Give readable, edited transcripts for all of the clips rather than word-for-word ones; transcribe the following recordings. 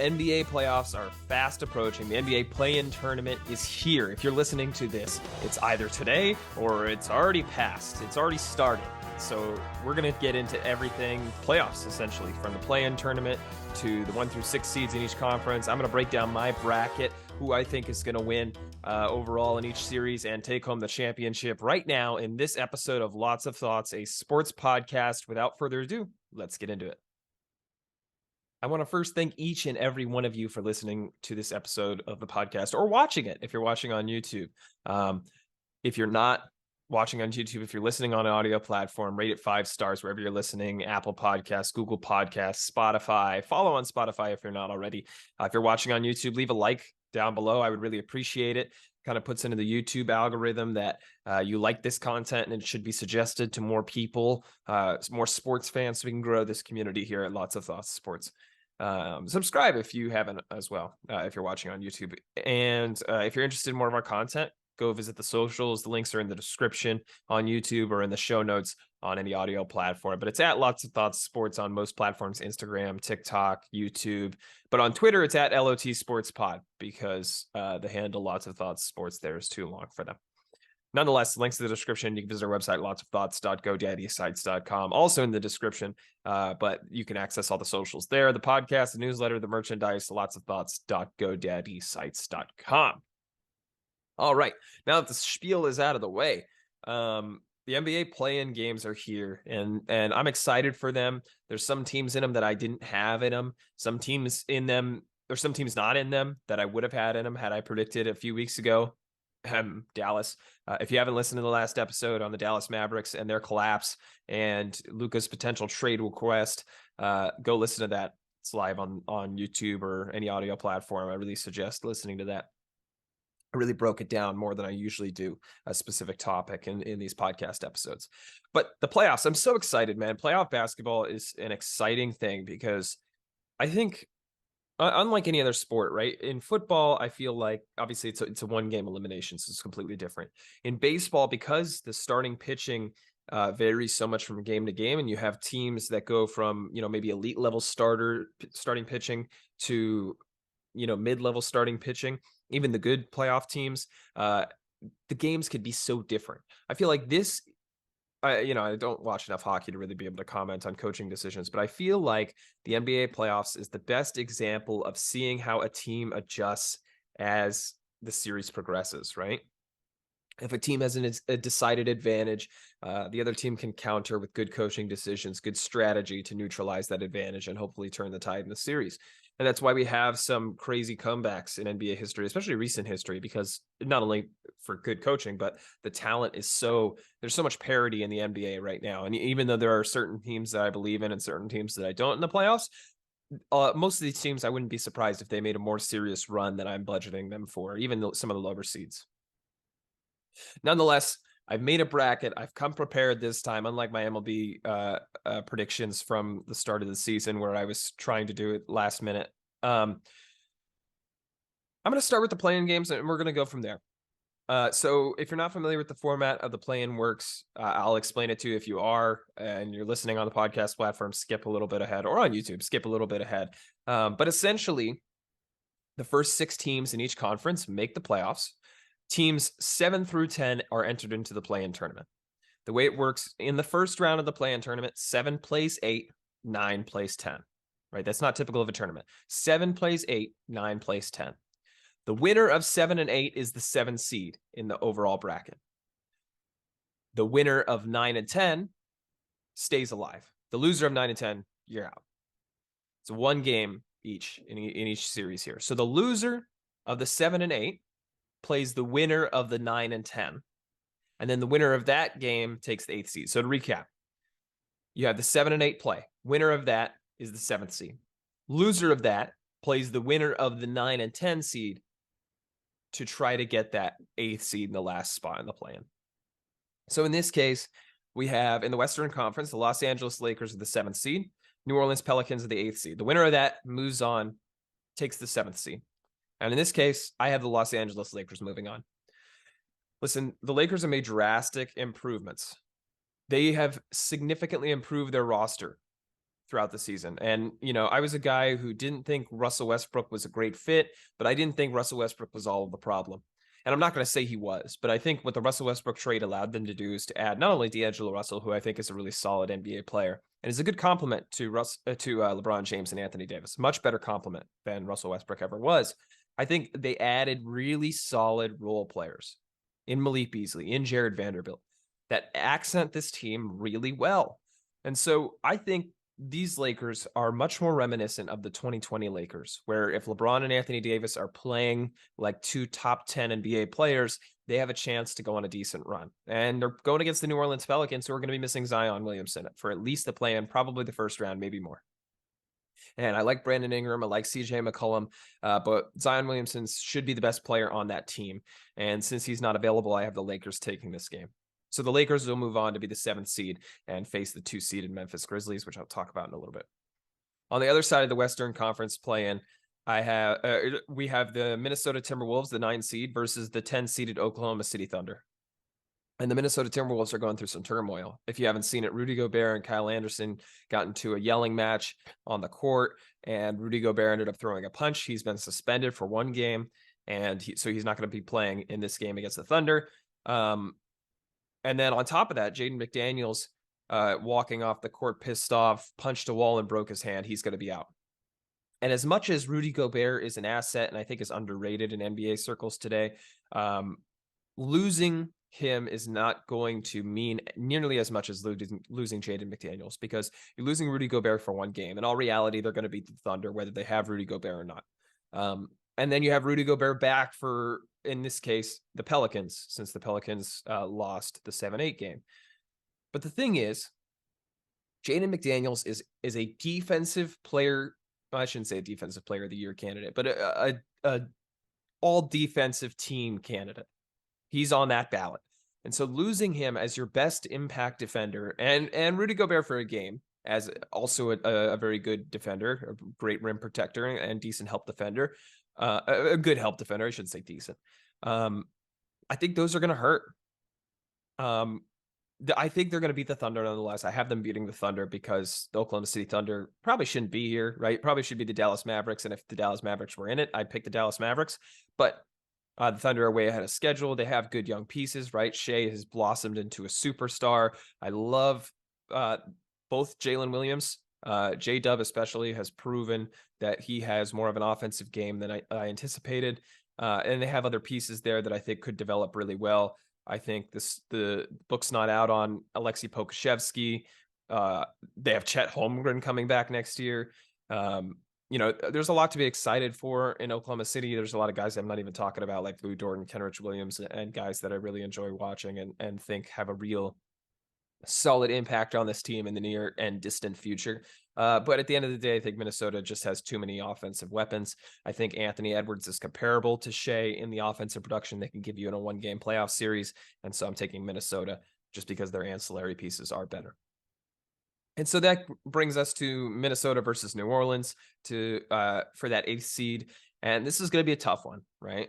NBA playoffs are fast approaching. The NBA play-in tournament is here. If you're listening to this, it's either today or it's already passed. It's already started. So we're going to get into everything playoffs, essentially, from the play-in tournament to the 1 through 6 seeds in each conference. I'm going to break down my bracket, who I think is going to win overall in each series and take home the championship right now in this episode of Lots of Thoughts, a sports podcast. Without further ado, let's get into it. I want to first thank each and every one of you for listening to this episode of the podcast or watching it if you're watching on YouTube. If you're not watching on YouTube, if you're listening on an audio platform, rate it 5 stars wherever you're listening: Apple Podcasts, Google Podcasts, Spotify. Follow on Spotify if you're not already. If you're watching on YouTube, leave a like down below. I would really appreciate it. Kind of puts into the YouTube algorithm that you like this content and it should be suggested to more people, more sports fans, so we can grow this community here at Lots of Thoughts Sports. Subscribe if you haven't as well, if you're watching on YouTube. And if you're interested in more of our content, go visit the socials. The links are in the description on YouTube or in the show notes on any audio platform. But it's at Lots of Thoughts Sports on most platforms: Instagram, TikTok, YouTube. But on Twitter, it's at LOT Sports Pod, because the handle Lots of Thoughts Sports there is too long for them. Nonetheless, links in the description. You can visit our website, lotsofthoughts.godaddysites.com, also in the description. But you can access all the socials there: the podcast, the newsletter, the merchandise, lotsofthoughts.godaddysites.com. All right, now that the spiel is out of the way, the NBA play-in games are here, and I'm excited for them. There's some teams in them that I didn't have in them. Some teams in them, there's some teams not in them that I would have had in them had I predicted a few weeks ago. Dallas. If you haven't listened to the last episode on the Dallas Mavericks and their collapse and Luka's potential trade request, go listen to that. It's live on YouTube or any audio platform. I really suggest listening to that. I really broke it down more than I usually do, a specific topic in these podcast episodes. But the playoffs, I'm so excited, man. Playoff basketball is an exciting thing because I think, unlike any other sport, right? In football, I feel like obviously it's a one-game elimination, so it's completely different. In baseball, because the starting pitching varies so much from game to game, and you have teams that go from, maybe elite level starting pitching to, mid-level starting pitching, even the good playoff teams, the games could be so different. I feel like this, I don't watch enough hockey to really be able to comment on coaching decisions, but I feel like the NBA playoffs is the best example of seeing how a team adjusts as the series progresses, right? If a team has a decided advantage, the other team can counter with good coaching decisions, good strategy to neutralize that advantage and hopefully turn the tide in the series. And that's why we have some crazy comebacks in NBA history, especially recent history, because not only for good coaching, but the talent is there's so much parity in the NBA right now. And even though there are certain teams that I believe in and certain teams that I don't in the playoffs, most of these teams, I wouldn't be surprised if they made a more serious run than I'm budgeting them for, even some of the lower seeds. Nonetheless, I've made a bracket. I've come prepared this time, unlike my MLB predictions from the start of the season where I was trying to do it last minute. I'm going to start with the play-in games, and we're going to go from there. So if you're not familiar with the format of the play-in works, I'll explain it to you. If you are, and you're listening on the podcast platform, skip a little bit ahead, or on YouTube, skip a little bit ahead. But essentially, the first 6 teams in each conference make the playoffs. Teams 7 through 10 are entered into the play-in tournament. The way it works in the first round of the play-in tournament, 7 plays 8, 9 plays 10. Right? That's not typical of a tournament. 7 plays 8, 9 plays 10. The winner of 7 and 8 is the 7th seed in the overall bracket. The winner of 9 and 10 stays alive. The loser of 9 and 10, you're out. It's 1 game each in each series here. So the loser of the 7 and 8 plays the winner of the 9 and 10. And then the winner of that game takes the 8th seed. So to recap, you have the 7 and 8 play. Winner of that is the 7th seed. Loser of that plays the winner of the 9 and 10 seed to try to get that 8th seed in the last spot in the play-in. So in this case, we have in the Western Conference, the Los Angeles Lakers are the 7th seed. New Orleans Pelicans are the 8th seed. The winner of that moves on, takes the 7th seed. And in this case, I have the Los Angeles Lakers moving on. Listen, the Lakers have made drastic improvements. They have significantly improved their roster throughout the season. And, I was a guy who didn't think Russell Westbrook was a great fit, but I didn't think Russell Westbrook was all of the problem. And I'm not going to say he was, but I think what the Russell Westbrook trade allowed them to do is to add not only D'Angelo Russell, who I think is a really solid NBA player, and is a good complement to LeBron James and Anthony Davis, much better complement than Russell Westbrook ever was. I think they added really solid role players in Malik Beasley, in Jared Vanderbilt, that accent this team really well. And so I think these Lakers are much more reminiscent of the 2020 Lakers, where if LeBron and Anthony Davis are playing like two top 10 NBA players, they have a chance to go on a decent run. And they're going against the New Orleans Pelicans, who are going to be missing Zion Williamson for at least the play-in, probably the first round, maybe more. And I like Brandon Ingram. I like CJ McCollum. But Zion Williamson should be the best player on that team. And since he's not available, I have the Lakers taking this game. So the Lakers will move on to be the 7th seed and face the 2-seeded Memphis Grizzlies, which I'll talk about in a little bit. On the other side of the Western Conference play-in, we have the Minnesota Timberwolves, the 9 seed, versus the 10-seeded Oklahoma City Thunder. And the Minnesota Timberwolves are going through some turmoil. If you haven't seen it, Rudy Gobert and Kyle Anderson got into a yelling match on the court, and Rudy Gobert ended up throwing a punch. He's been suspended for 1 game, and so he's not going to be playing in this game against the Thunder. And then on top of that, Jaden McDaniels, walking off the court pissed off, punched a wall and broke his hand. He's going to be out. And as much as Rudy Gobert is an asset and I think is underrated in NBA circles today, losing him is not going to mean nearly as much as losing Jaden McDaniels, because you're losing Rudy Gobert for 1 game. In all reality, they're going to beat the Thunder, whether they have Rudy Gobert or not. And then you have Rudy Gobert back for, in this case, the Pelicans, since the Pelicans lost the 7-8 game. But the thing is, Jaden McDaniels is a defensive player. I shouldn't say a defensive player of the year candidate, but a all defensive team candidate. He's on that ballot. And so losing him as your best impact defender, and Rudy Gobert for a game as also a very good defender, a great rim protector and decent help defender, a good help defender, I shouldn't say decent. I think those are going to hurt. I think they're going to beat the Thunder nonetheless. I have them beating the Thunder because the Oklahoma City Thunder probably shouldn't be here, right? Probably should be the Dallas Mavericks. And if the Dallas Mavericks were in it, I'd pick the Dallas Mavericks. But the Thunder are way ahead of schedule. They have good young pieces, right? Shea has blossomed into a superstar. I love both Jalen Williams. J-Dub especially has proven that he has more of an offensive game than I anticipated. And they have other pieces there that I think could develop really well. I think the book's not out on Alexei Pokusevski. They have Chet Holmgren coming back next year. There's a lot to be excited for in Oklahoma City. There's a lot of guys I'm not even talking about, like Lou Dort, Kenrich Williams, and guys that I really enjoy watching and think have a real solid impact on this team in the near and distant future. But at the end of the day, I think Minnesota just has too many offensive weapons. I think Anthony Edwards is comparable to Shea in the offensive production they can give you in a 1-game playoff series. And so I'm taking Minnesota just because their ancillary pieces are better. And so that brings us to Minnesota versus New Orleans for that 8th seed. And this is going to be a tough one, right?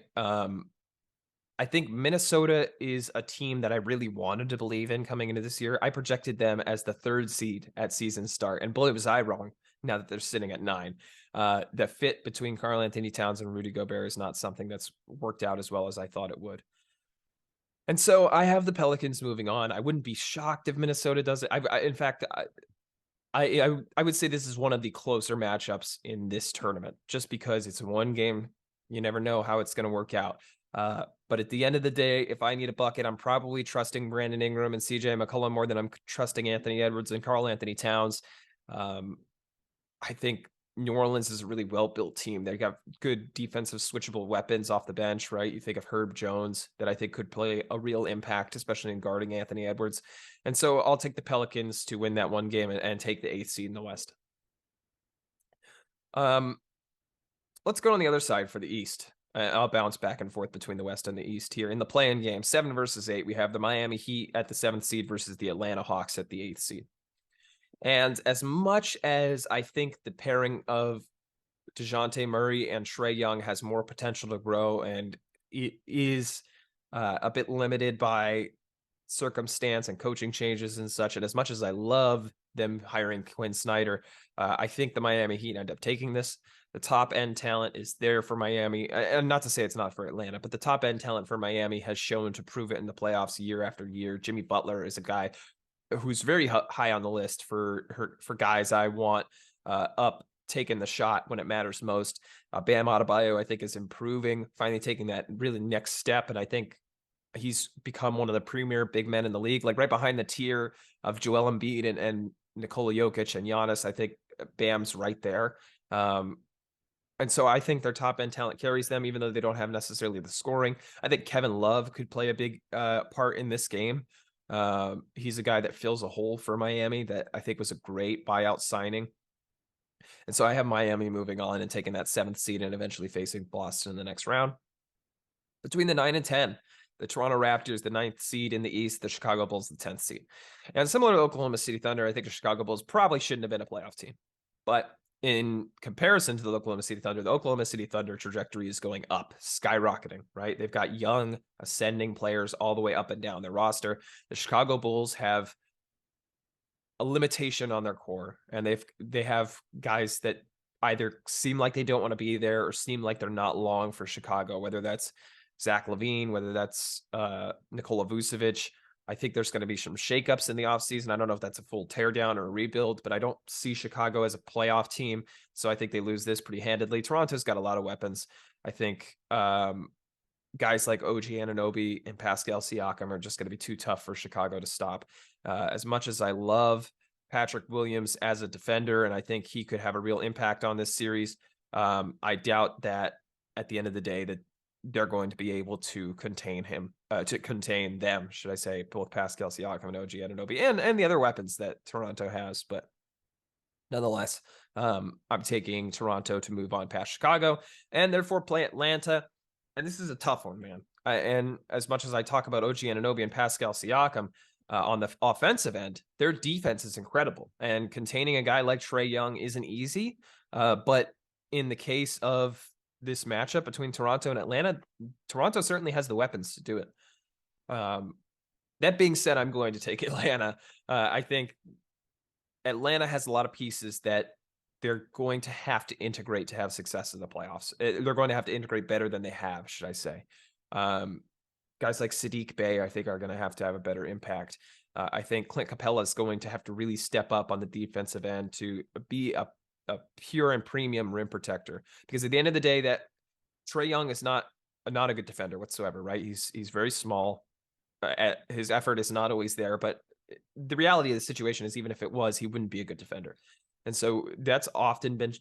I think Minnesota is a team that I really wanted to believe in coming into this year. I projected them as the 3rd seed at season start, and boy, was I wrong now that they're sitting at 9. The fit between Karl-Anthony Towns and Rudy Gobert is not something that's worked out as well as I thought it would. And so I have the Pelicans moving on. I wouldn't be shocked if Minnesota does it. In fact, I would say this is one of the closer matchups in this tournament, just because it's 1 game. You never know how it's going to work out. But at the end of the day, if I need a bucket, I'm probably trusting Brandon Ingram and CJ McCollum more than I'm trusting Anthony Edwards and Karl-Anthony Towns. I think New Orleans is a really well-built team. They got good defensive switchable weapons off the bench, right? You think of Herb Jones that I think could play a real impact, especially in guarding Anthony Edwards. And so I'll take the Pelicans to win that 1 game and take the 8th seed in the West. Let's go on the other side for the East. I'll bounce back and forth between the West and the East here. In the play-in game, 7 versus 8, we have the Miami Heat at the 7th seed versus the Atlanta Hawks at the 8th seed. And as much as I think the pairing of DeJounte Murray and Trae Young has more potential to grow and it is a bit limited by circumstance and coaching changes and such, and as much as I love them hiring Quinn Snyder, I think the Miami Heat end up taking this. The top end talent is there for Miami, and not to say it's not for Atlanta, but the top end talent for Miami has shown to prove it in the playoffs year after year. Jimmy Butler is a guy who's very high on the list for guys I want up taking the shot when it matters most. Bam Adebayo, I think, is improving, finally taking that really next step, and I think he's become one of the premier big men in the league, like right behind the tier of Joel Embiid and Nikola Jokic and Giannis. I think Bam's right there. And so I think their top end talent carries them, even though they don't have necessarily the scoring. I think Kevin Love could play a big part in this game. He's a guy that fills a hole for Miami that I think was a great buyout signing. And so I have Miami moving on and taking that 7th seed and eventually facing Boston in the next round. Between the 9 and 10, the Toronto Raptors, the 9th seed in the East, the Chicago Bulls, the 10th seed. And similar to Oklahoma City Thunder, I think the Chicago Bulls probably shouldn't have been a playoff team. But in comparison to the Oklahoma City Thunder, the Oklahoma City Thunder trajectory is going up, skyrocketing, right? They've got young, ascending players all the way up and down their roster. The Chicago Bulls have a limitation on their core, and they have guys that either seem like they don't want to be there or seem like they're not long for Chicago, whether that's Zach LaVine, whether that's Nikola Vucevic. I think there's going to be some shakeups in the offseason. I don't know if that's a full teardown or a rebuild, but I don't see Chicago as a playoff team. So I think they lose this pretty handedly. Toronto's got a lot of weapons. I think guys like OG Anunoby and Pascal Siakam are just going to be too tough for Chicago to stop. As much as I love Patrick Williams as a defender, and I think he could have a real impact on this series, I doubt that at the end of the day that they're going to be able to contain him, to contain them, should I say, both Pascal Siakam and OG Anunoby and the other weapons that Toronto has. But nonetheless, I'm taking Toronto to move on past Chicago and therefore play Atlanta. And this is a tough one, man. And as much as I talk about OG Anunoby and Pascal Siakam on the offensive end, their defense is incredible. And containing a guy like Trae Young isn't easy. But in the case of this matchup between Toronto and Atlanta, Toronto certainly has the weapons to do it. That being said, I'm going to take Atlanta. I think Atlanta has a lot of pieces that they're going to have to integrate to have success in the playoffs. They're going to have to integrate better than they have, should I say. Guys like Sadiq Bey, I think, are going to have a better impact. I think Clint Capella is going to have to really step up on the defensive end to be a pure and premium rim protector, because at the end of the day, that Trae Young is not a good defender whatsoever, right? He's very small. His effort is not always there, but the reality of the situation is, even if it was, he wouldn't be a good defender. And so that's often been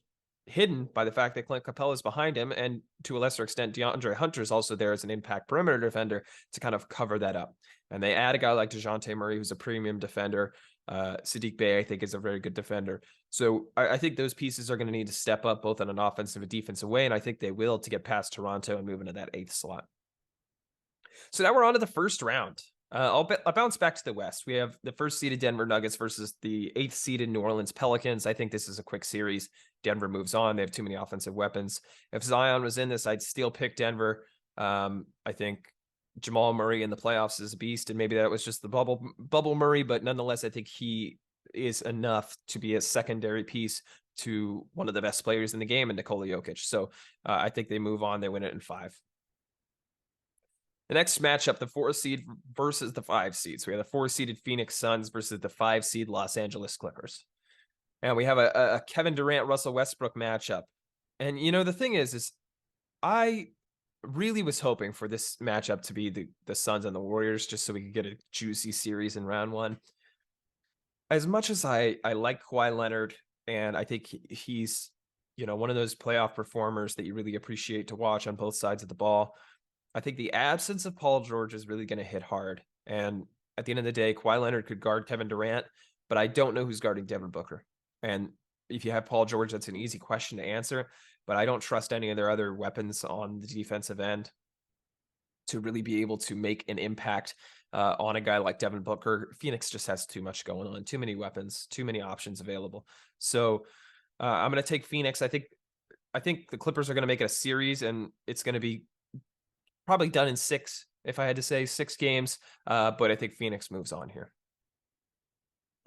hidden by the fact that Clint Capella is behind him, and to a lesser extent, DeAndre Hunter is also there as an impact perimeter defender to kind of cover that up. And they add a guy like DeJounte Murray, who's a premium defender. Sadiq Bey, I think, is a very good defender. So I think those pieces are going to need to step up both in an offensive and defensive way, and I think they will to get past Toronto and move into that 8th slot. So now we're on to the first round. I'll bounce back to the West. We have the 1st seeded Denver Nuggets versus the 8th seeded New Orleans Pelicans. I think this is a quick series. Denver moves on. They have too many offensive weapons. If Zion was in this, I'd still pick Denver. I think Jamal Murray in the playoffs is a beast, and maybe that was just the bubble Murray, but nonetheless, I think he is enough to be a secondary piece to one of the best players in the game, and Nikola Jokic. So I think they move on. They win it in 5. The next matchup, the 4 seed versus the 5 seed. So we have the 4 seeded Phoenix Suns versus the 5 seed Los Angeles Clippers. And we have a Kevin Durant, Russell Westbrook matchup. And, you know, the thing is I really was hoping for this matchup to be the Suns and the Warriors, just so we could get a juicy series in round 1. As much as I like Kawhi Leonard, and I think he's, you know, one of those playoff performers that you really appreciate to watch on both sides of the ball, I think the absence of Paul George is really going to hit hard. And at the end of the day, Kawhi Leonard could guard Kevin Durant, but I don't know who's guarding Devin Booker. And if you have Paul George, that's an easy question to answer, but I don't trust any of their other weapons on the defensive end to really be able to make an impact on a guy like Devin Booker. Phoenix just has too much going on, too many weapons, too many options available. So I'm going to take Phoenix. I think the Clippers are going to make it a series, and it's going to be probably done in 6. if I had to say 6 games. But I think Phoenix moves on here.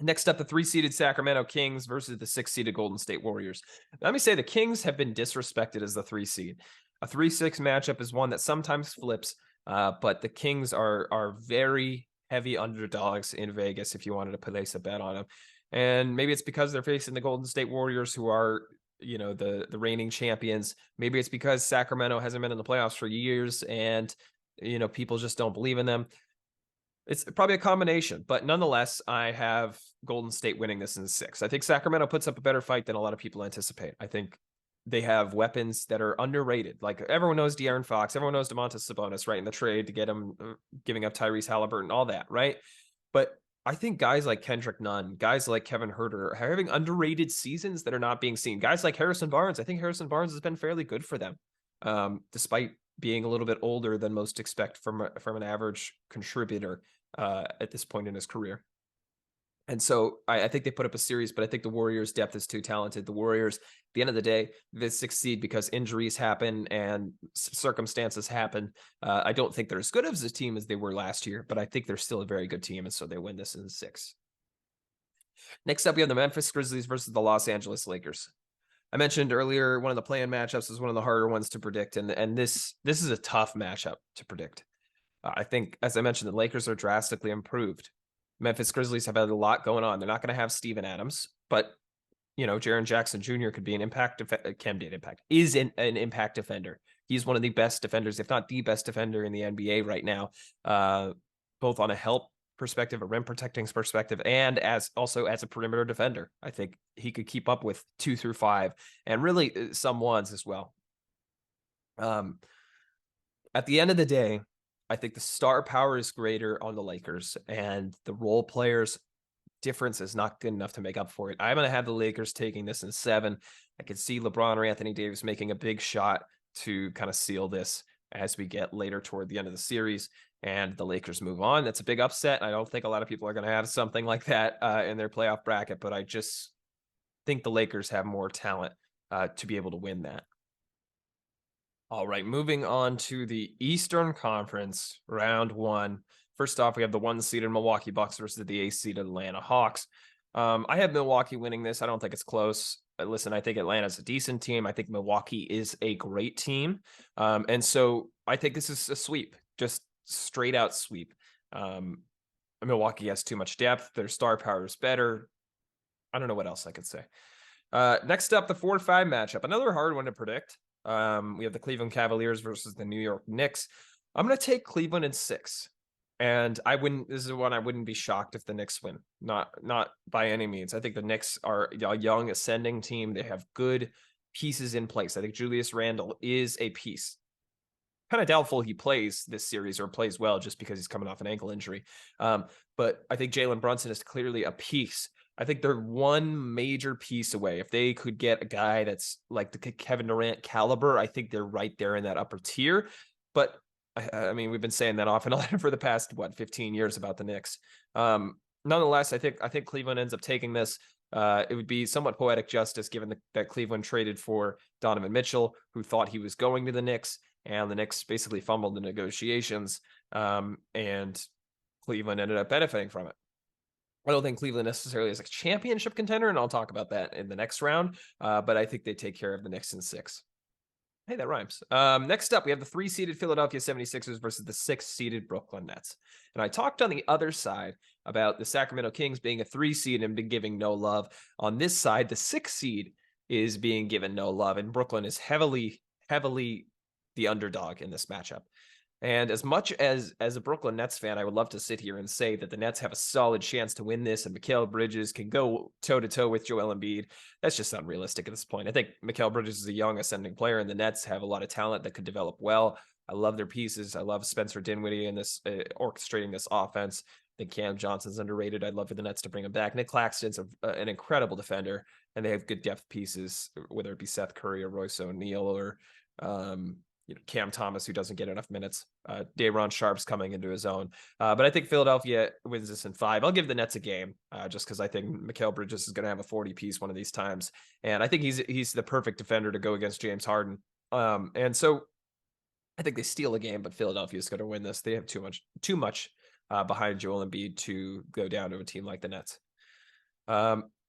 Next up, the 3-seeded Sacramento Kings versus the 6-seeded Golden State Warriors. Let me say the Kings have been disrespected as the 3 seed. A 3-6 matchup is one that sometimes flips, but the Kings are very heavy underdogs in Vegas if you wanted to place a bet on them. And maybe it's because they're facing the Golden State Warriors, who are, the reigning champions. Maybe it's because Sacramento hasn't been in the playoffs for years and, people just don't believe in them. It's probably a combination, but nonetheless, I have Golden State winning this in 6. I think Sacramento puts up a better fight than a lot of people anticipate. I think they have weapons that are underrated. Like, everyone knows De'Aaron Fox, everyone knows Domantas Sabonis, right? In the trade to get him, giving up Tyrese Halliburton, all that, right? But I think guys like Kendrick Nunn, guys like Kevin Huerter are having underrated seasons that are not being seen. Guys like Harrison Barnes, I think Harrison Barnes has been fairly good for them, despite being a little bit older than most expect from an average contributor at this point in his career. And so I think they put up a series, but I think the Warriors' depth is too talented. The Warriors, at the end of the day, they succeed because injuries happen and circumstances happen. I don't think they're as good as a team as they were last year, but I think they're still a very good team, and so they win this in 6. Next up, we have the Memphis Grizzlies versus the Los Angeles Lakers. I mentioned earlier one of the play-in matchups is one of the harder ones to predict, and this is a tough matchup to predict. I think, as I mentioned, the Lakers are drastically improved. Memphis Grizzlies have had a lot going on. They're not going to have Steven Adams, but Jaren Jackson Jr. could be an impact, is an impact defender. He's one of the best defenders, if not the best defender in the NBA right now, both on a help perspective, a rim protecting perspective, and as a perimeter defender. I think he could keep up with 2 through 5 and really some ones as well. At the end of the day, I think the star power is greater on the Lakers, and the role players difference is not good enough to make up for it. I'm going to have the Lakers taking this in 7. I could see LeBron or Anthony Davis making a big shot to kind of seal this as we get later toward the end of the series, and the Lakers move on. That's a big upset. I don't think a lot of people are going to have something like that in their playoff bracket, but I just think the Lakers have more talent to be able to win that. All right, moving on to the Eastern Conference, round 1. First off, we have the 1-seeded Milwaukee Bucks versus the 8-seeded Atlanta Hawks. I have Milwaukee winning this. I don't think it's close. Listen, I think Atlanta's a decent team. I think Milwaukee is a great team. And so I think this is a sweep, just straight out sweep. Milwaukee has too much depth. Their star power is better. I don't know what else I could say. Next up, the 4-5 matchup. Another hard one to predict. We have the Cleveland Cavaliers versus the New York Knicks. I'm going to take Cleveland in 6. And this is one I wouldn't be shocked if the Knicks win. Not by any means. I think the Knicks are a young ascending team. They have good pieces in place. I think Julius Randle is a piece. Kind of doubtful he plays this series or plays well just because he's coming off an ankle injury. But I think Jalen Brunson is clearly a piece. I think they're one major piece away. If they could get a guy that's like the Kevin Durant caliber, I think they're right there in that upper tier. But I mean, we've been saying that off and on for the past 15 years about the Knicks. Nonetheless, I think Cleveland ends up taking this. It would be somewhat poetic justice given that Cleveland traded for Donovan Mitchell, who thought he was going to the Knicks, and the Knicks basically fumbled the negotiations, and Cleveland ended up benefiting from it. I don't think Cleveland necessarily is a championship contender, and I'll talk about that in the next round, but I think they take care of the Knicks in 6. Hey, that rhymes. Next up, we have the 3-seeded Philadelphia 76ers versus the 6-seeded Brooklyn Nets. And I talked on the other side about the Sacramento Kings being a 3-seed and been giving no love. On this side, the 6-seed is being given no love, and Brooklyn is heavily the underdog in this matchup. And as much as a Brooklyn Nets fan, I would love to sit here and say that the Nets have a solid chance to win this and Mikal Bridges can go toe-to-toe with Joel Embiid. That's just unrealistic at this point. I think Mikal Bridges is a young ascending player, and the Nets have a lot of talent that could develop well. I love their pieces. I love Spencer Dinwiddie and this orchestrating this offense. I think Cam Johnson's underrated. I'd love for the Nets to bring him back. Nick Claxton's an incredible defender, and they have good depth pieces, whether it be Seth Curry or Royce O'Neal or Cam Thomas, who doesn't get enough minutes. Day'Ron Sharp's coming into his own. But I think Philadelphia wins this in 5. I'll give the Nets a game just because I think Mikal Bridges is going to have a 40-piece one of these times. And I think he's the perfect defender to go against James Harden. And so I think they steal a game, but Philadelphia's going to win this. They have too much behind Joel Embiid to go down to a team like the Nets.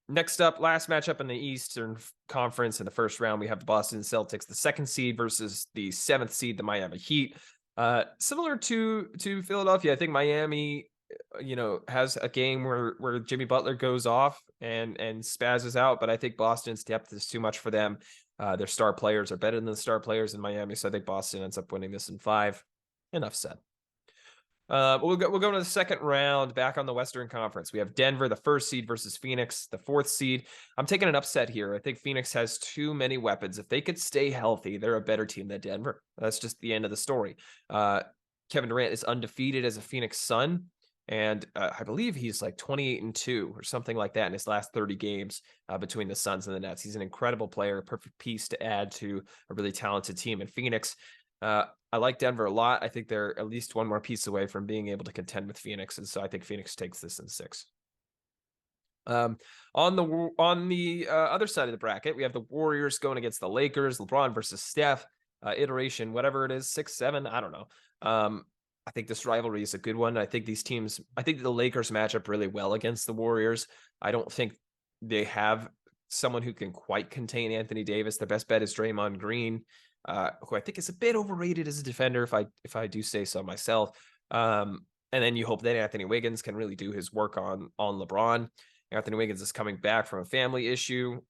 Next up, last matchup in the Eastern Conference in the first round, we have the Boston Celtics, the 2nd seed versus the 7th seed, the Miami Heat. Similar to Philadelphia, I think Miami, has a game where Jimmy Butler goes off and spazzes out, but I think Boston's depth is too much for them. Their star players are better than the star players in Miami, so I think Boston ends up winning this in 5. Enough said. We'll go to the second round back on the Western Conference. We have Denver, the 1st seed, versus Phoenix, the 4th seed. I'm taking an upset here. I think Phoenix has too many weapons. If they could stay healthy, they're a better team than Denver. That's just the end of the story. Kevin Durant is undefeated as a Phoenix Sun, and I believe he's like 28-2 or something like that in his last 30 games between the Suns and the Nets. He's an incredible player, a perfect piece to add to a really talented team. And Phoenix, I like Denver a lot. I think they're at least one more piece away from being able to contend with Phoenix, and so I think Phoenix takes this in 6. On the other side of the bracket, we have the Warriors going against the Lakers. LeBron versus Steph, iteration, whatever it is, 6, 7, I don't know. I think this rivalry is a good one. I think the Lakers match up really well against the Warriors. I don't think they have someone who can quite contain Anthony Davis. The best bet is Draymond Green, who I think is a bit overrated as a defender, if I do say so myself. And then you hope that Anthony Wiggins can really do his work on LeBron. Anthony Wiggins is coming back from a family issue.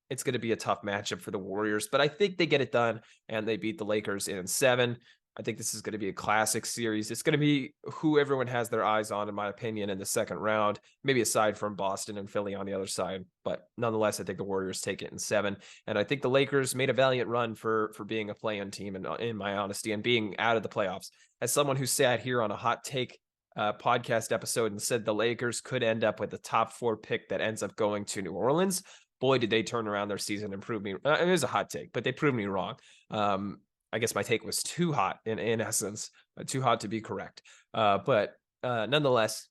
It's going to be a tough matchup for the Warriors, but I think they get it done and they beat the Lakers in 7. I think this is going to be a classic series. It's going to be who everyone has their eyes on, in my opinion, in the second round, maybe aside from Boston and Philly on the other side. But nonetheless, I think the Warriors take it in 7. And I think the Lakers made a valiant run for being a play-in team, in my honesty, and being out of the playoffs. As someone who sat here on a hot take podcast episode and said the Lakers could end up with the top 4 pick that ends up going to New Orleans, boy, did they turn around their season and prove me. It was a hot take, but they proved me wrong. I guess my take was too hot in essence, too hot to be correct. But nonetheless,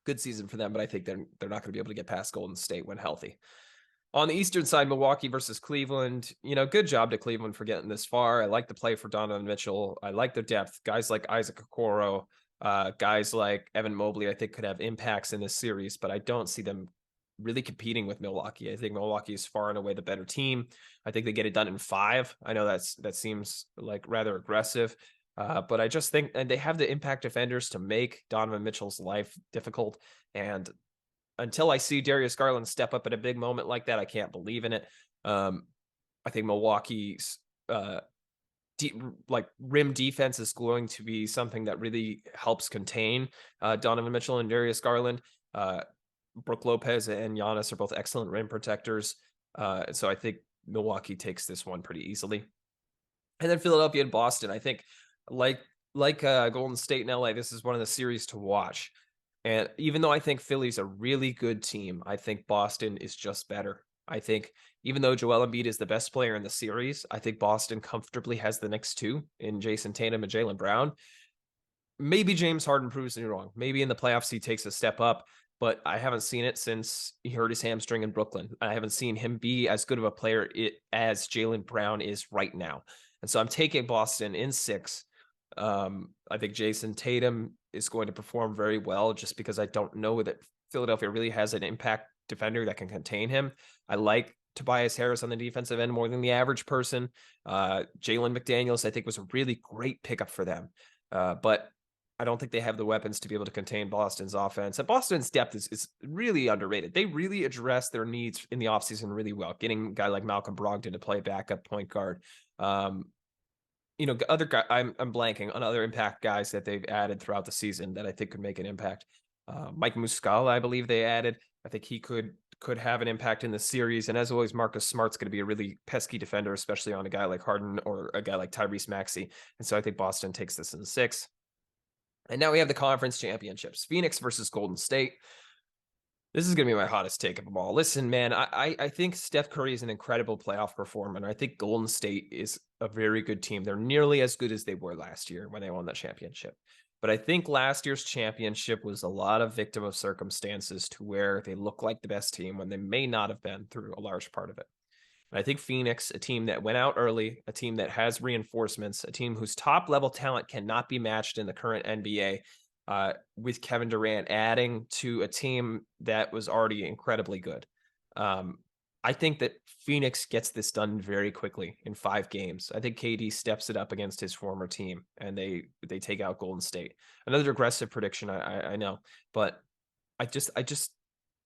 good season for them, but I think they're not going to be able to get past Golden State when healthy. On the Eastern side, Milwaukee versus Cleveland, good job to Cleveland for getting this far. I like the play for Donovan Mitchell. I like their depth. Guys like Isaac Okoro, guys like Evan Mobley, I think could have impacts in this series, but I don't see them really competing with Milwaukee. I think Milwaukee is far and away the better team. I think they get it done in 5. I know that seems like rather aggressive, but I just think, and they have the impact defenders to make Donovan Mitchell's life difficult. And until I see Darius Garland step up at a big moment like that, I can't believe in it. I think Milwaukee's rim defense is going to be something that really helps contain Donovan Mitchell and Darius Garland. Brook Lopez and Giannis are both excellent rim protectors. So I think Milwaukee takes this one pretty easily. And then Philadelphia and Boston, I think like Golden State and LA, this is one of the series to watch. And even though I think Philly's a really good team, I think Boston is just better. I think even though Joel Embiid is the best player in the series, I think Boston comfortably has the next 2 in Jason Tatum and Jaylen Brown. Maybe James Harden proves me wrong. Maybe in the playoffs he takes a step up, but I haven't seen it since he hurt his hamstring in Brooklyn. I haven't seen him be as good of a player as Jaylen Brown is right now. And so I'm taking Boston in 6. I think Jason Tatum is going to perform very well just because I don't know that Philadelphia really has an impact defender that can contain him. I like Tobias Harris on the defensive end more than the average person. Jalen McDaniels, I think, was a really great pickup for them. But I don't think they have the weapons to be able to contain Boston's offense. And Boston's depth is really underrated. They really address their needs in the offseason really well, getting a guy like Malcolm Brogdon to play backup point guard. Other guy, I'm blanking on other impact guys that they've added throughout the season that I think could make an impact. Mike Muscala, I believe they added. I think he could have an impact in the series. And as always, Marcus Smart's going to be a really pesky defender, especially on a guy like Harden or a guy like Tyrese Maxey. And so I think Boston takes this in 6. And now we have the conference championships, Phoenix versus Golden State. This is going to be my hottest take of them all. Listen, man, I think Steph Curry is an incredible playoff performer. And I think Golden State is a very good team. They're nearly as good as they were last year when they won the championship. But I think last year's championship was a lot of victim of circumstances to where they look like the best team when they may not have been through a large part of it. And I think Phoenix, a team that went out early, a team that has reinforcements, a team whose top level talent cannot be matched in the current NBA, with Kevin Durant adding to a team that was already incredibly good. Um, I think that Phoenix gets this done very quickly in 5 games. I think KD steps it up against his former team, and they take out Golden State. Another aggressive prediction, I know, but I just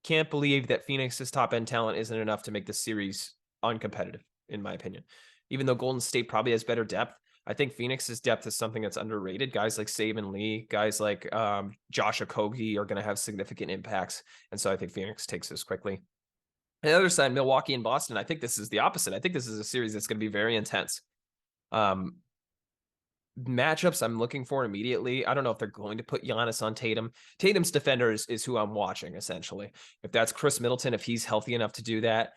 can't believe that Phoenix's top end talent isn't enough to make the series uncompetitive, in my opinion. Even though Golden State probably has better depth, I think Phoenix's depth is something that's underrated. Guys like Saban Lee, guys like Josh Okogie are going to have significant impacts, and so I think Phoenix takes this quickly. On the other side, Milwaukee and Boston, I think this is the opposite. I think this is a series that's going to be very intense. Um, Matchups I'm looking for immediately. I don't know if they're going to put Giannis on Tatum. Tatum's defender is who I'm watching, essentially. If that's Chris Middleton, if he's healthy enough to do that,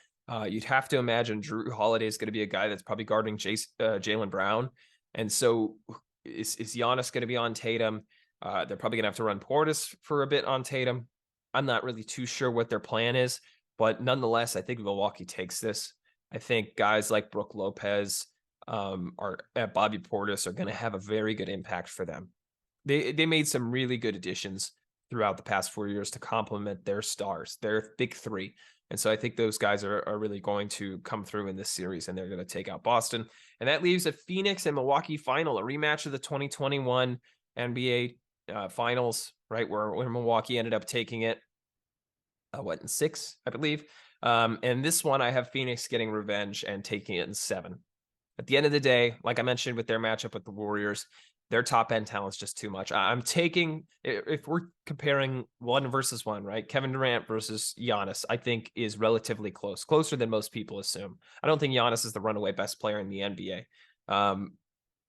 you'd have to imagine Drew Holiday is going to be a guy that's probably guarding Jaylen Brown. And so is Giannis going to be on Tatum? They're probably going to have to run Portis for a bit on Tatum. I'm not really too sure what their plan is, but nonetheless, I think Milwaukee takes this. I think guys like Brook Lopez, are at Bobby Portis are going to have a very good impact for them. They made some really good additions throughout the past 4 years to complement their stars, their big three. And so I think those guys are really going to come through in this series, and they're going to take out Boston. And that leaves a Phoenix and Milwaukee final, a rematch of the 2021 NBA finals, right? Where Milwaukee ended up taking it, in 6, I believe. And this one, I have Phoenix getting revenge and taking it in 7. At the end of the day, like I mentioned with their matchup with the Warriors, their top end talent's just too much. I'm taking, if we're comparing 1 versus 1, right? Kevin Durant versus Giannis, I think is relatively close, closer than most people assume. I don't think Giannis is the runaway best player in the NBA.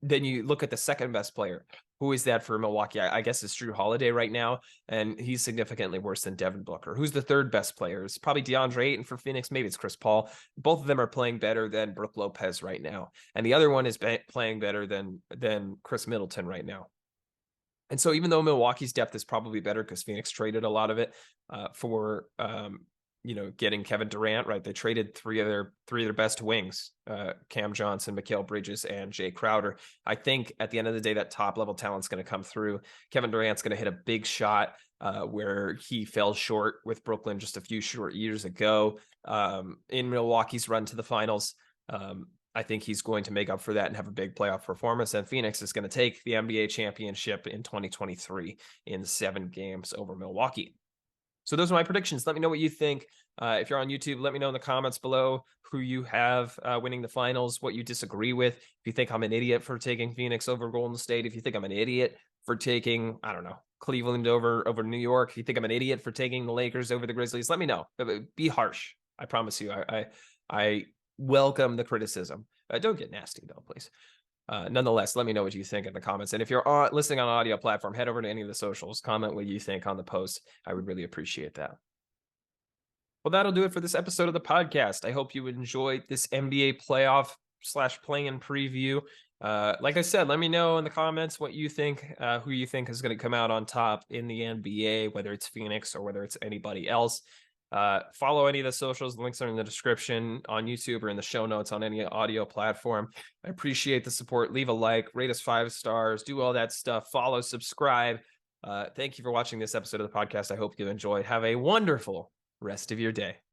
Then you look at the second best player. Who is that for Milwaukee? I guess it's Drew Holiday right now, and he's significantly worse than Devin Booker. Who's the third best player? It's probably DeAndre Ayton for Phoenix. Maybe it's Chris Paul. Both of them are playing better than Brook Lopez right now, and the other one is playing better than Chris Middleton right now. And so even though Milwaukee's depth is probably better because Phoenix traded a lot of it for getting Kevin Durant, right? They traded three of their best wings, Cam Johnson, Mikal Bridges, and Jay Crowder. I think at the end of the day, that top level talent's going to come through. Kevin Durant's going to hit a big shot where he fell short with Brooklyn just a few short years ago in Milwaukee's run to the finals. I think he's going to make up for that and have a big playoff performance. And Phoenix is going to take the NBA championship in 2023 in 7 games over Milwaukee. So those are my predictions. Let me know what you think. If you're on YouTube, let me know in the comments below who you have winning the finals, what you disagree with. If you think I'm an idiot for taking Phoenix over Golden State, if you think I'm an idiot for taking, I don't know, Cleveland over New York, if you think I'm an idiot for taking the Lakers over the Grizzlies, let me know. Be harsh. I promise you. I welcome the criticism. Don't get nasty though, please. Nonetheless, let me know what you think in the comments. And if you're listening on an audio platform, head over to any of the socials, comment what you think on the post. I would really appreciate that. Well, that'll do it for this episode of the podcast. I hope you enjoyed this NBA playoff / play-in preview. Like I said, let me know in the comments what you think, who you think is going to come out on top in the NBA, whether it's Phoenix or whether it's anybody else. Follow any of the socials. Links are in the description on YouTube or in the show notes on any audio platform. I appreciate the support. Leave a like, rate us 5 stars, do all that stuff. Follow, subscribe. Thank you for watching this episode of the podcast. I hope you enjoyed. Have a wonderful rest of your day.